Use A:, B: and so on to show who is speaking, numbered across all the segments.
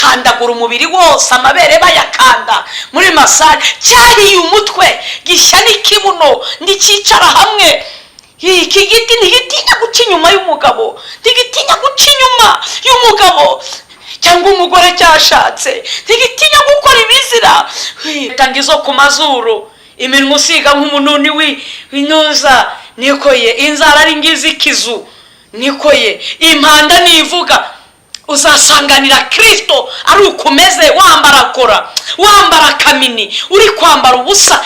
A: bakandagura umubiri wose, amabere bayakanda muri masaje. Cyahiye umutwe, gishya n'ikibuno, ndikicara hamwe. Iki giti ntigitinya guca inyuma y'umugabo, ntigitinya guca inyuma y'umugabo cyangwa umugore cyashatse, ntigitinya gukora ibizira. Tangizo ku mazuru, iminwa usiga nk'umununi w'intuza, nikoye inzara ari ngizikizu, nikoye impanda nivuga. Uzasanganira Kristo ari ukomeze, wambara kora, wambara kamini, uri kwambara ubusa.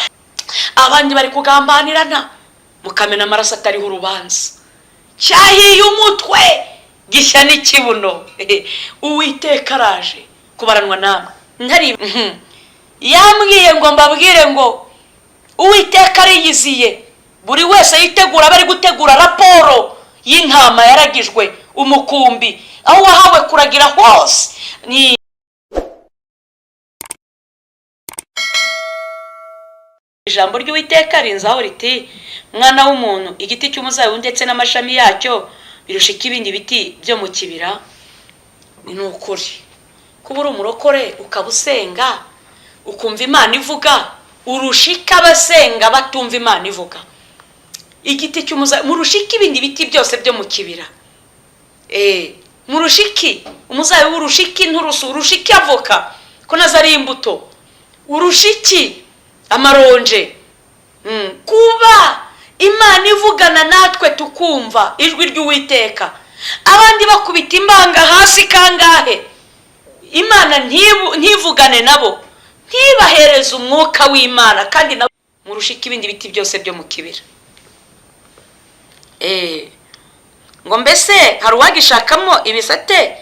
A: Abandi bari kugambanirana, mukamena amaraso atariho urubanza. Cyahiye umutwe, gishya n'ikibuno. Uwiteka araje kubaranwa namwe. Ntari yambwiye ngo mbabwire ngo Uwiteka ariyiziye, buri wese yitegura, bari gutegura raporo y'intama yaragijwe umukumbi, aho wahawe kuragira hose. Ni ijambo ry'Uwiteka rinzaho riti, mwana w'umuntu, igiti cy'umuzabibu ndetse n'amashami yacyo birushika ibindi biti byo mu kibira. Ni ukuri kuba uri umurokore ukaba usenga ukumva Imana ivuga, urushika abasenga batumva Imana ivuga. Igiti cy'umuzabibu murushika ibindi biti byose byo mu kibira. Murushiki umuzabibu, urushiki inturusu, urushiki avoka ko nazo ari imbuto, urushiki amaronje. Kuba Imana ivugana natwe tukumva ijwi ry'Uwiteka, abandi bakubita imbanga hasi kangahe, Imana ntivugane nabo, ntibahereze umwuka w'Imana, kandi nabo murushika ibindi biti byose byo mu kibira. Ngo mbese hari uwagishakamo ibisate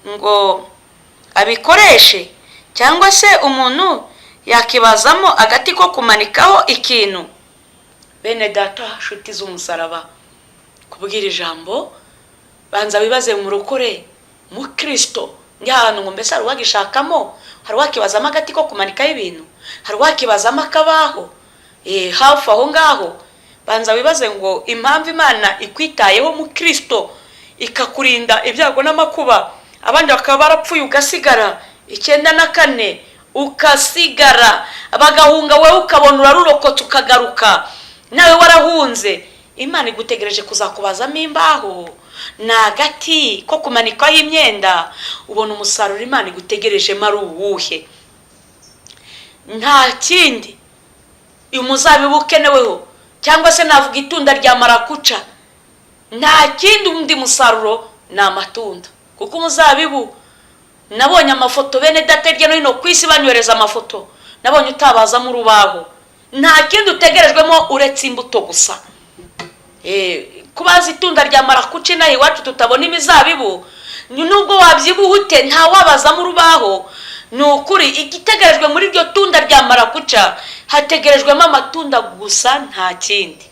A: ngo abikoreshe, cyangwa se umuntu yakibazamo agati ko kumanikaho ikintu? Bene data, nshuti z'umusaraba, kubwira ijambo banza wibaze mu rukore mu Kristo. Njyana ngo mbese hari uwagishakamo, hari uwakibazamo agati ko kumanikaho ibintu, hari uwakibazamo akabaho hafi aho ngaho. Banza wibaze ngo impamvu Imana ikwitayeho mu Kristo ikakurinda ibyago n'amakuba, abandi bakaba barapfuye ugasigara 94 ukasigara, abagahunga wewe ukabona urarurokotse ukagaruka, nawe warahunze. Imana igutegereje kuzakubazamo imbaho n'agati ko kumanikaho imyenda. Ubona umusaruro Imana igutegereje mari uwuhe? Nta kindi umuzabibu ukeneweho, cyangwa se navuga itunda rya marakuca. Nta kindi undi musaruro ni amatunda, kuko umuzabibu nabonye amafoto bene data hirya no hino ku isi banywereza amafoto, nabonye utabazamo urubaho. Nta kindi utegerejwemo uretse imbuto gusa. Kubaza itunda rya marakuca nahi wacu tutabona imizabibu, nubwo wabyibuhute nta wabazamo urubaho. Nukuri igitegerejwe muri ryo tunda rya marakuca hategerejwemo amatunda gusa, nta kindi.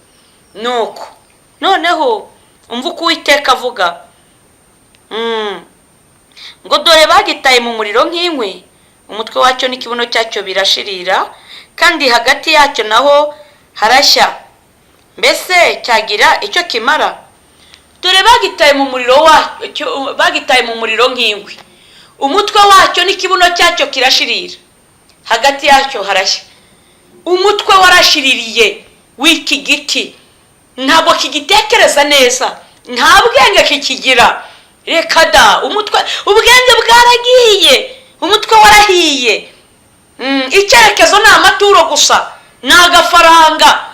A: Nuko noneho umva uko Uwiteka avuga, ngo dore bagitaye mu muriro nk'inkwi, umutwe wacyo n'ikibuno cyacyo birashirira, kandi hagati yacyo naho harashya, mbese cyagira icyo kimara? Dore bagitaye mu muriro wacyo, bagitaye mu muriro nk'inkwi, umutwe wacyo n'ikibuno cyacyo kirashirira, hagati yacyo harashya. Umutwe warashiririye w'iki giti, ntabwo kigitekereza neza, nta bwenge kikigira. Reka da, umutwe ubwenge bwaragiye, umutwe warahiye. Icyerekezo ni amaturo gusa, ni agafaranga.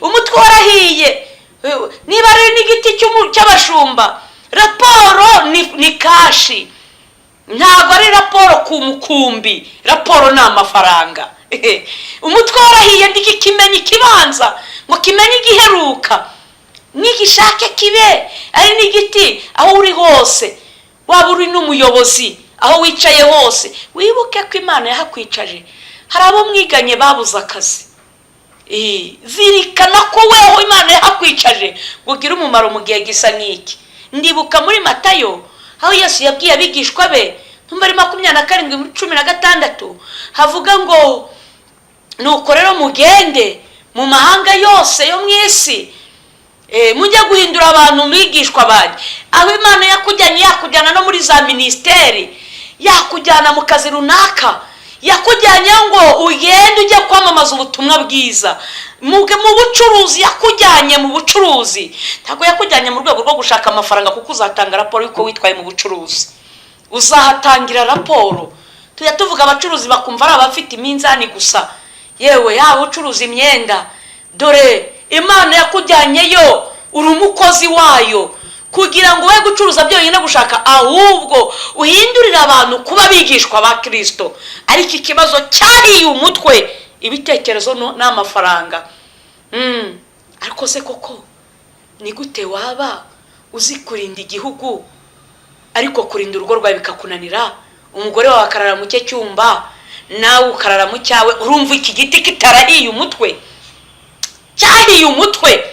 A: Umutwe warahiye. Niba ari n'igiti cy'abashumba, raporo ni kashi, ntabwo ari raporo ku mukumbi, raporo ni amafaranga. Umutwe warahiye ndigikimenya ikibanza ngo kimenye igiheruka, nigishake kibe ari n'igiti aho uri hose, waba uri n'umuyobozi aho wicaye hose, wibuke ko Imana yahakwicaje. Hari abo mwiganye babuze akazi, zirikana ko weho Imana yahakwicaje ngo gira umumaro mu gihe gisa nk'iki. Ndibuka muri Matayo aho Yesu yabwiye abigishwa be, ntumba ari 27:16 havuga ngo nuko rero mugende mu mahanga yose yo mu isi mujye guhindura abantu mwigishwa banjye. Aho Imana yakujyanye, yakujyana no muri za ministeri, yakujyana mu kazi runaka, yakujyanye ngo ugende ujye kwamamaza ubutumwa bwiza. Mu bucuruzi yakujyanye mu bucuruzi, ntabwo yakujyanye mu rwego rwo gushaka amafaranga, kuko uzatanga raporo yuko witwaye mu bucuruzi. Uzahatangira raporo. Tujya tuvuga abacuruzi bakumva ari abafite iminzani gusa. Yewe yaba ucuruza imyenda, dore Imana yakujyanyeyo uri umukozi wayo, kugira ngo we gucuruza byonyine gushaka, ahubwo uhindurira abantu kuba bigishwa ba Kristo. Ariko ikibazo cyahiye umutwe, ibitekerezo n'amafaranga. Ariko se koko ni gute waba uzi kurinda igihugu ariko kurinda urugo rwawe bikakunanira? Umugore wawe akarara mu cye cyumba, nawe ukarara mu cyawe. Urumva iki giti kitarahiye umutwe? Cyahiye umutwe.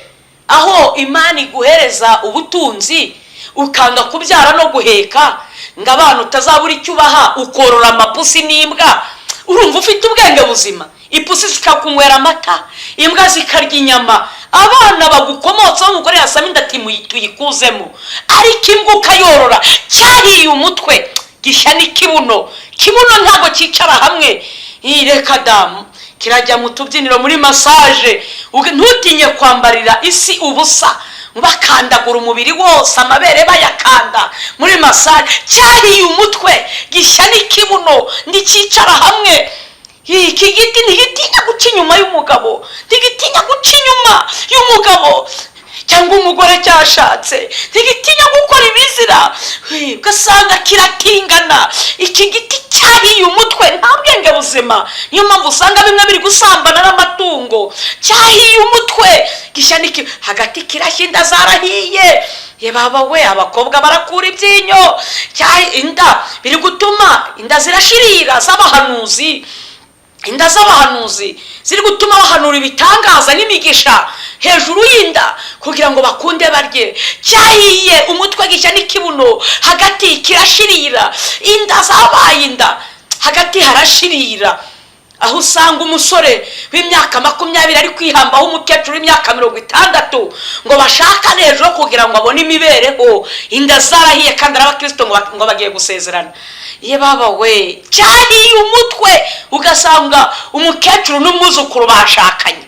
A: Aho Imana iguhereza ubutunzi, ukanga kubyara no guheka, ngo abantu utazabura icyo ubaha, ukorora amapusi n'imbwa. Urumva ufite ubwenge buzima? Ipusi zikakunywera amata, imbwa zikarya inyama, abana bagukomotsaho umugore yasama inda ati tuyikuzemo, ariko imbwa ukayorora. Cyahiye umutwe. Gishya n'ikibuno. Kibuno ntabwo cyicara hamwe. Reka damu kirajya mu tubyiniro muri massage, ntutinye kwambarira isi ubusa, bakandagura umubiri wose, amabere bayakanda muri massage. Cyahiye umutwe. Gishya n'ikibuno ntikicara hamwe. Iki giti ntigitinya guca inyuma y'umugabo, ntigitinya guca inyuma y'umugabo cyangwa umugore cyashatse, ntigitinya gukora ibizira, ugasanga kiratingana. Iki giti cyahiye umutwe, nta bwenge buzima. Niyo mpamvu usanga bimwe biri gusambana n'amatungo. Cyahiye umutwe. Gishya niki hagati kirashya, inda zarahiye. Ye baba we, abakobwa barakura ibyinyo. Inda biri gutuma inda zirashirira z'abahanuzi. Inda z'abahanuzi ziri gutuma bahanura ibitangaza n'imigisha hejuru y'inda, kugira ngo bakunde barye. Cyahiye umutwe. Gishya n'ikibuno, hagati kirashirira. Inda zabaye inda, hagati harashirira. Aho usanga umusore w'imyaka 20 ari kwihambaho umukecuru w'imyaka 60 ngo bashaka nejo kugira ngo abone imibereho. Inda zarahiye kandi abakristo ngo bagiye gusezerana. Ye baba we, cyahiye umutwe. Ugasanga umukecuru n'umwuzukuru bashakanye,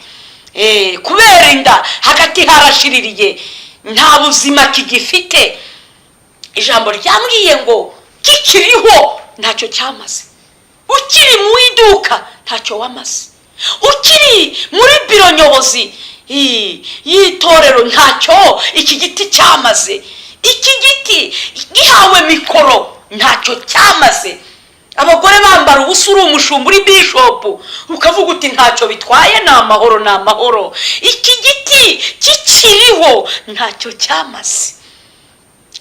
A: kubera inda hagati harashiririye, nta buzima kigifite. Ijambo ryambwiye ngo kikiriho ntacyo cyamaze. Ukiri mu iduka ntacyo wamaze. Ukiri muri biro nyobozi y'itorero ntacyo iki giti cyamaze. Iki giti gihawe mikoro ntacyo cyamaze. Abagore bambara ubusa, uri umushumba, uri bishop, ukavuga uti ntacyo bitwaye, ni amahoro, ni amahoro. Iki giti kikiriho ntacyo cyamaze.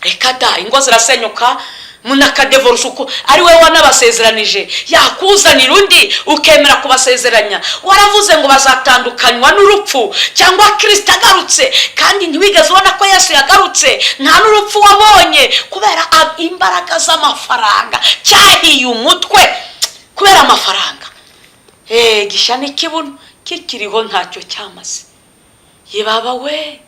A: Reka da, ingo zirasenyuka, munakadevorce uko ari we wanabasezeranije, yakuzanira undi ukemera kubasezeranya. Waravuze ngo bazatandukanywa n'urupfu cyangwa Kristo agarutse, kandi ntiwigeze ubona ko Yesu yagarutse. Nta n'urupfu wabonye kubera imbaraga z'amafaranga. Cyahiye umutwe kubera amafaranga. Gishya n'ikibuno kikiriho ntacyo cyamaze. Ye baba we,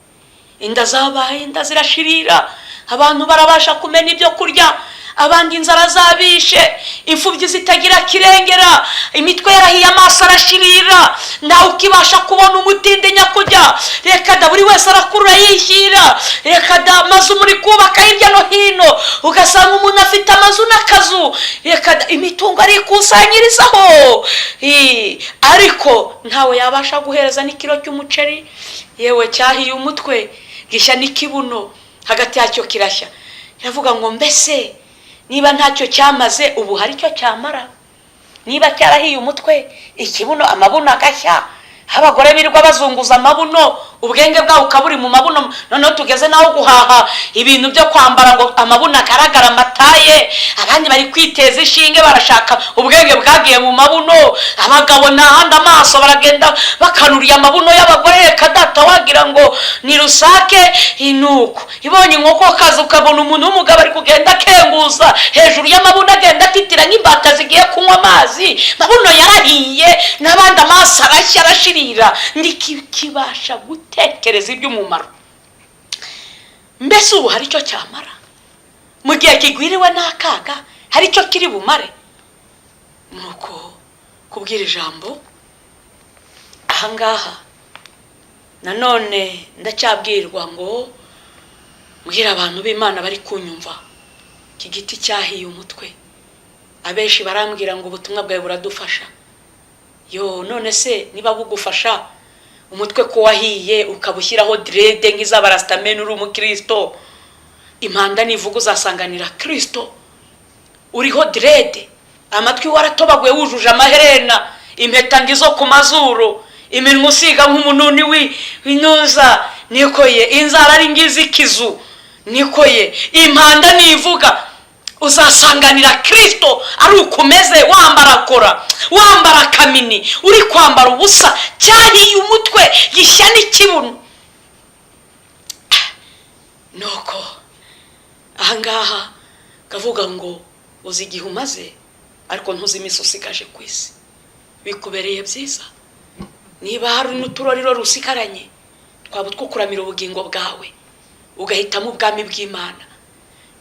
A: inda zabaye, inda zirashirira. Abantu barabasha kumena ibyo kurya, abandi inzara zabishe, imfubyi zitagira kirengera, imitwe yarahiye, amaso arashirira, nawe ukibasha kubona umutinde nyakujya. Reka da, buri wese arakurura yishyira. Reka da, amazu muri kubaka hirya no hino, ugasanga umuntu afite amazu n'akazu. Reka da, imitungo ari ikusanyirizaho, ariko ntawe yabasha guhereza n'ikiro cy'umuceri. Yewe cyahiye umutwe. Gishya n'ikibuno, hagati yacyo kirashya. Yavuga ngo mbese niba ntacyo cyamaze, ubu hari icyo cyamara? Niba cyarahiye umutwe, ikibuno, amabuno agashya, abagore birirwa bazunguza amabuno, ubwenge bwawe ukaburi mu mabuno. Noneho tugeze naho guhaha ibintu byo kwambara ngo amabuno agaragara amataye. Abandi bari kwiteza ishinge, barashaka ubwenge bwagiye mu mabuno. Abagabo ntahandi amaso baragenda bakanuriye amabuno y'abagore. Reka data, wagira ngo ni rusake inuko ibonye inkoko kaza, ukabona umuntu w'umugabo ari kugenda akenguza hejuru y'amabuno, agenda atitira nk'imbata zigiye kunywa amazi. Mabuno yarahiye, n'abandi amaso arashya arashirira. Ndikibasha gutekereza iby'umumaro. mbese ubu hari icyo cyamara mu gihe kigwiriwe n'akaga, hari icyo kiri bumare? Nuko kubwira ijambo ahangaha nanone ndacyabwirwa ngo mbwira abantu b'Imana bari kunyumva, iki giti cyahiye umutwe. Abenshi barambwira ngo ubutumwa bwawe buradufasha. Yo, none se niba bugufasha umutwe ko wahiye ukabushyiraho direde nk'iz'abarastameni uri umukristo, impanda nivuga uzasanganira Kristo uriho direde, amatwi waratobaguye wujuje amaherena, impeta ngizo ku mazuru, iminwa usiga nk'umununi w'inuza, nikoye inzara ari ngizikizu, nikoye impanda nivuga uzasanganira Kristo ari ukumeze, wambara kora, wambara kamini, uri kwambara ubusa, cyahiye umutwe, gishya n'ikibuno. Nuko ahangaha kavuga ngo uzi igihe umaze ariko ntuzi iminsi usigaje ku isi. Bikubereye byiza niba hari n'uturoriro rusikaranye twaba twukuramira ubugingo bwawe ugahitamo ubwami bw'Imana.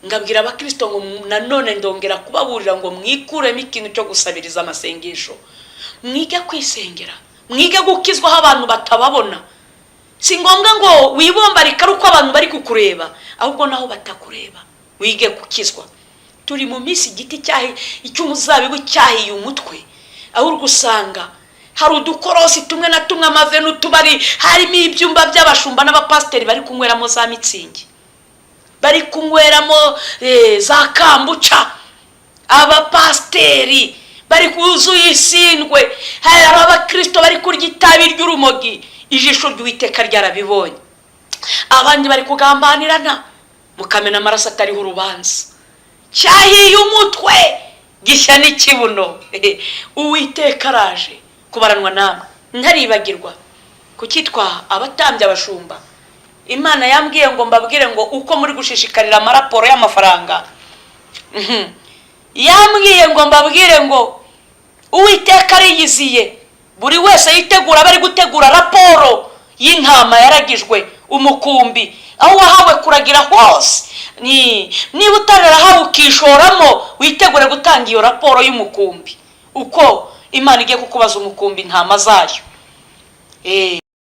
A: Ngabwira abakristo ngo nanone ndongera kubaburira ngo mwikuremo ikintu cyo gusabiriza amasengesho, mwige kwisengera, mwige gukizwaho abantu batababona. Si ngombwa ngo wibombarika uko abantu bari kukureba, ahubwo naho batakureba wige gukizwa. Turi mu minsi igiti icy'umuzabibu cyahiye umutwe, aho urgusanga hari udukorosi tumwe na tumwe, amave n'utubari, harimo ibyumba by'abashumba n'abapasiteri bari kunyweramo za mitsingi, bari kunyweramo za kambuca, abapasiteri bari kuzuye isindwe, hari abakristo bari kurya itabi ry'urumogi, ijisho ry'Uwiteka ryarabibonye. Abandi bari kugambanirana mukamena amaraso atariho urubanza. Cyahiye umutwe, gishya n'ikibuno. Uwiteka araje kubaranwa namwe. Ntaribagirwa kukitwa abatambye abashumba, Imana yambwiye ngo mbabwire ngo uko muri gushishikarira amaraporo y'amafaranga, yambwiye ngo mbabwire ngo Uwiteka ariyiziye buri wese yitegura, bari gutegura raporo y'intama yaragijwe umukumbi, aho wahawe kuragira hose. Niba utararahawe ukishoramo, witegure gutanga iyo raporo y'umukumbi, uko Imana igiye kukubaza umukumbi intama zayo.